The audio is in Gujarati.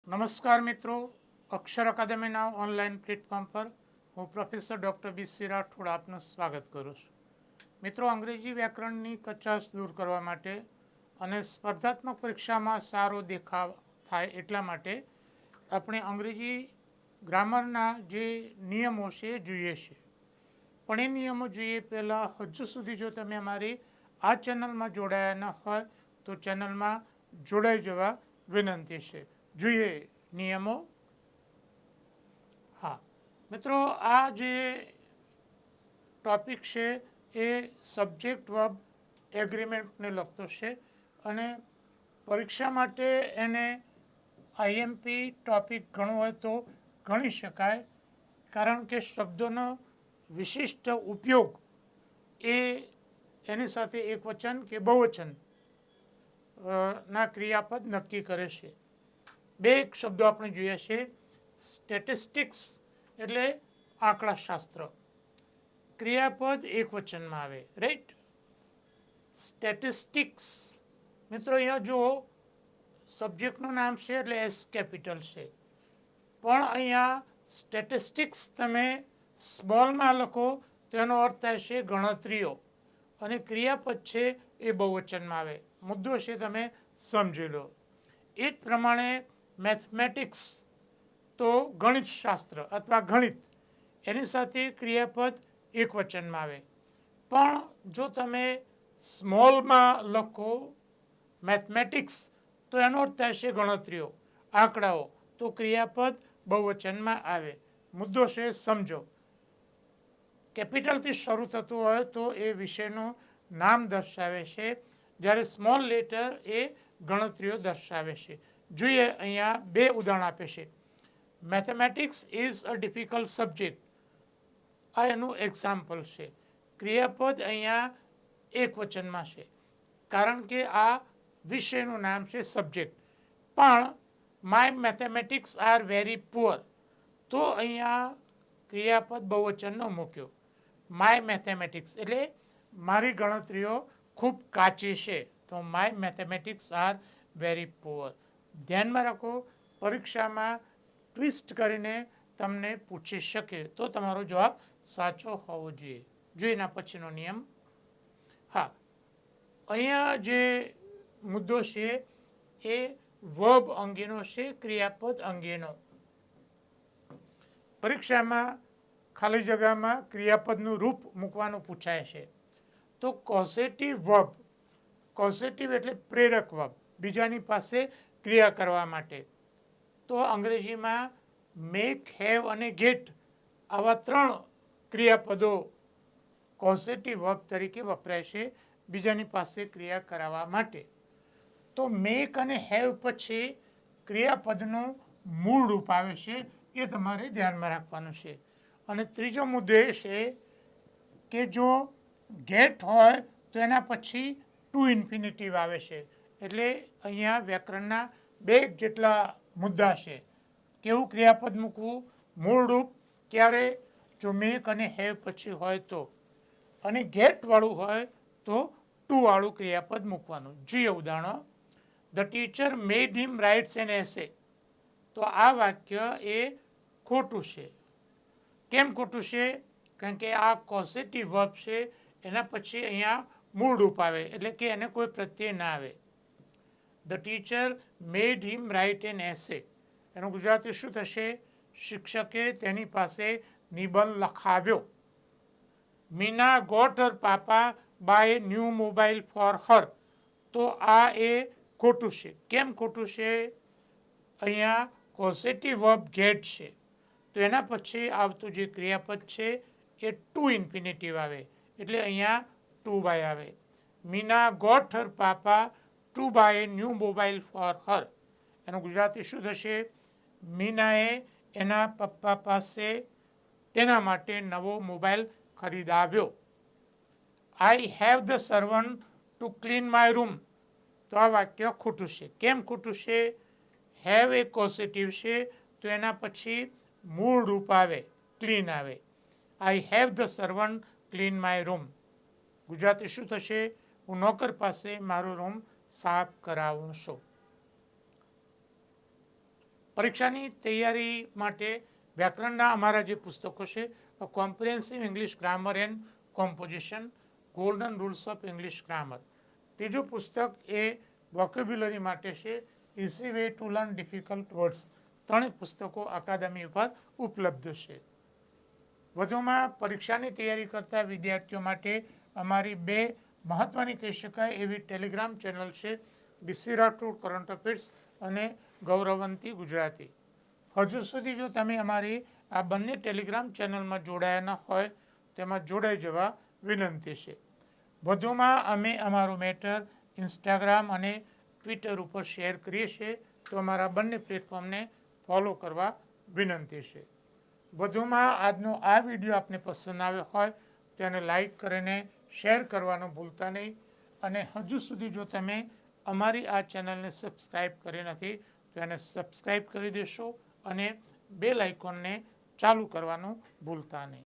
નમસ્કાર મિત્રો, અક્ષર અકાદમીના ઓનલાઈન પ્લેટફોર્મ પર હું પ્રોફેસર ડૉક્ટર બી.સી. રાઠોડ આપનું સ્વાગત કરું છું. મિત્રો, અંગ્રેજી વ્યાકરણની કચાશ દૂર કરવા માટે અને સ્પર્ધાત્મક પરીક્ષામાં સારો દેખાવ થાય એટલા માટે આપણે અંગ્રેજી ગ્રામરના જે નિયમો છે એ જોઈએ છે. પણ એ નિયમો જોઈએ પહેલાં હજુ સુધી જો તમે અમારી આ ચેનલમાં જોડાયા ન હોય તો ચેનલમાં જોડાઈ જવા વિનંતી છે. જોઈએ નિયમો. હા મિત્રો, આ જે ટોપિક છે એ સબ્જેક્ટ વર્બ એગ્રીમેન્ટને લગતો છે અને પરીક્ષા માટે એને આઈએમપી ટોપિક ગણવો હોય તો ગણી શકાય, કારણ કે શબ્દોનો વિશિષ્ટ ઉપયોગ એ એની સાથે એકવચન કે બહુવચન ના ક્રિયાપદ નક્કી કરે છે. બે શબ્દો આપણે જોઈએ છે. સ્ટેટિસ્ટિક્સ એટલે આંકડાશાસ્ત્ર, ક્રિયાપદ એકવચનમાં આવે, રાઈટ. સ્ટેટિસ્ટિક્સ મિત્રો, અહીંયા જુઓ, સબ્જેક્ટનું નામ છે એટલે એસ કેપિટલ છે, પણ અહીંયા સ્ટેટિસ્ટિક્સ તમે સ્મોલમાં લખો તો એનો અર્થ થાય છે ગણતરીઓ, અને ક્રિયાપદ છે એ બહુવચનમાં આવે. મુદ્દો છે તમે સમજી લો. એ જ પ્રમાણે મેથમેટિક્સ તો ગણિત શાસ્ત્ર અથવા ગણિત, એની સાથે ક્રિયાપદ એકવચનમાં આવે. પણ જો તમે સ્મોલમાં લખો મેથમેટિક્સ તો એનો અર્થ થાય છે ગણતરીઓ, આંકડાઓ, તો ક્રિયાપદ બહુવચનમાં આવે. મુદ્દો છે સમજો. કેપિટલથી શરૂ થતું હોય તો એ વિષયનું નામ દર્શાવે છે, જ્યારે સ્મોલ લેટર એ ગણતરીઓ દર્શાવે છે. જોઈએ, અહીંયા બે ઉદાહરણ આપે છે. Mathematics is a difficult subject, આ એનું એક્ઝામ્પલ છે. ક્રિયાપદ અહીંયા એકવચનમાં છે, કારણ કે આ વિષયનું નામ છે સબ્જેક્ટ. પણ my mathematics are very poor, તો અહીંયા ક્રિયાપદ બહુવચનનો મૂક્યો. માય મેથેમેટિક્સ એટલે મારી ગણતરીઓ ખૂબ કાચી છે, તો my mathematics are very poor. ધ્યાનમાં રાખો, પરીક્ષામાં ટ્વિસ્ટ કરીને તમને પૂછી શકે તો તમારો જવાબ સાચો હોવો જોઈએ. જોઈના પછીનો નિયમ. હા, અહીંયા જે મુદ્દો છે એ વર્બ અંગેનો છે, ક્રિયાપદ અંગેનો. પરીક્ષામાં ખાલી જગ્યામાં ક્રિયાપદનું રૂપ મૂકવાનું પૂછાય છે. તો કોઝેટિવ વર્બ, કોઝેટિવ એટલે પ્રેરક વર્બ, બીજાની પાસે ક્રિયા કરવા માટે. તો અંગ્રેજીમાં મેક, હેવ અને ગેટ, આવા ત્રણ ક્રિયાપદો કોઝેટિવ વર્બ તરીકે વપરાય છે બીજાની પાસે ક્રિયા કરાવવા માટે. તો મેક અને હેવ પછી ક્રિયાપદનું મૂળ રૂપ આવે છે, એ તમારે ધ્યાનમાં રાખવાનું છે. અને ત્રીજો મુદ્દો એ છે કે જો ગેટ હોય તો એના પછી ટુ ઇન્ફિનિટિવ આવે છે. એટલે અહીંયા વ્યાકરણના બે જેટલા મુદ્દા છે. કેવું ક્રિયાપદ મૂકવું, મૂળ રૂપ ક્યારે, જો મેક અને હેવ પછી હોય તો, અને ગેટ વાળું હોય તો ટુ વાળું ક્રિયાપદ મૂકવાનું. જોઈએ ઉદાહરણો. The teacher made him writes an essay, તો આ વાક્ય એ ખોટું છે. કેમ ખોટું છે? કારણ કે આ કોઝેટિવ વર્બ છે, એના પછી અહીંયા મૂળ રૂપ આવે, એટલે કે એને કોઈ પ્રત્યય ના આવે. The teacher made him write an essay, એનું ગુજરાતી શું થશે? શિક્ષકે તેની પાસે નિબંધ લખાવ્યો. Meena got her papa buy new mobile for her, તો આ એ ખોટું છે. કેમ ખોટું છે? અહીંયા કોઝેટિવ વર્બ ગેટ છે, તો એના પછી આવતું જે ક્રિયાપદ છે એ ટુ ઇન્ફિનિટિવ આવે, એટલે અહીંયા ટુ બાય આવે. Meena got her papa to buy new mobile for her, એનું ગુજરાતી શું થશે? મીનાએ એના પપ્પા પાસે તેના માટે નવો મોબાઈલ ખરીદાવ્યો. I have the servant to clean my room, તો આ વાક્ય ખોટું છે. કેમ ખોટું છે? હેવ એ કોઝેટિવ છે, તો એના પછી મૂળ રૂપ આવે, ક્લીન આવે. આઈ have the servant clean my room. Gujarati શું થશે? હું નોકર પાસે મારો રૂમ સાફ કરાવું છું. પરીક્ષાની તૈયારી માટે વ્યાકરણના અમારા જે પુસ્તકો છે, comprehensive English grammar and composition, golden rules of English grammar. ત્રીજું પુસ્તક એ વોકેબ્યુલરી માટે છે, easy way to learn difficult words. ત્રણેય પુસ્તકો અકાદમી ઉપર ઉપલબ્ધ છે. વધુમાં પરીક્ષાની તૈયારી કરતા વિદ્યાર્થીઓ માટે અમારી 2 મહત્ત્વની કહી શકાય એવી ટેલિગ્રામ ચેનલ છે, BC રાઠોડ કરંટ અફેર્સ અને ગૌરવંતી ગુજરાતી. હજુ સુધી જો તમે અમારી આ બંને ટેલિગ્રામ ચેનલમાં જોડાયા ન હોય તેમાં જોડાઈ જવા વિનંતી છે. વધુમાં અમે અમારું મેટર ઇન્સ્ટાગ્રામ અને ટ્વિટર ઉપર શેર કરીએ છીએ, તો અમારા બંને પ્લેટફોર્મને ફોલો કરવા વિનંતી છે. વધુમાં આજનો આ વિડીયો આપને પસંદ આવ્યો હોય તો એને લાઈક કરીને શેર કરવાનું ભૂલતા નહીં. અને હજુ સુધી જો તમે અમારી આ ચેનલને સબસ્ક્રાઈબ કરી નથી તો એને સબસ્ક્રાઈબ કરી દેશો અને બેલ આઇકોનને ચાલુ કરવાનું ભૂલતા નહીં.